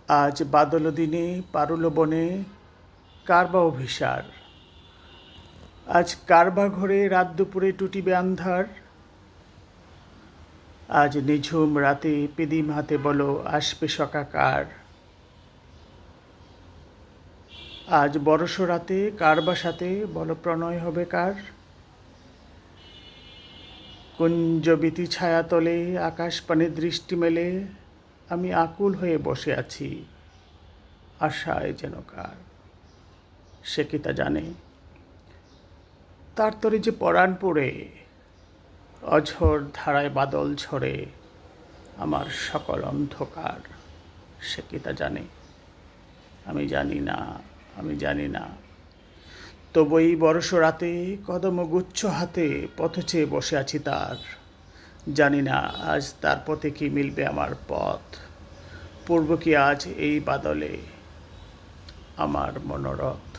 আজ বাদল দিনে পারুল বনে কার বা অভিসার। আজ কার বা ঘরে রাত দুপুরে টুটিবে আন্ধার। আজ নিঝুম রাতে পিদিম হাতে বলো আসবে সকাকার। আজ বরষ রাতে কার বা সাথে বলো প্রণয় হবে কার। কুঞ্জবিতি ছায়াতলে আকাশ পানে দৃষ্টি মেলে আমি আকুল হয়ে বসে আছি, আশায় যেন কার। সে কি তা জানে? তার তরে যে পরাণ পড়ে অঝোর ধারায় বাদল ঝরে আমার সকল অন্ধকার। সে কি তা জানে? আমি জানি না, আমি জানি না। তবু এই বরষ রাতে কদমগুচ্ছ হাতে পথ চেয়ে বসে আছি তার। জানি না আজ তার পথে কি মিলবে আমার পথ। পূর্ব কি আজ এই বাদলে আমার মনোরথ।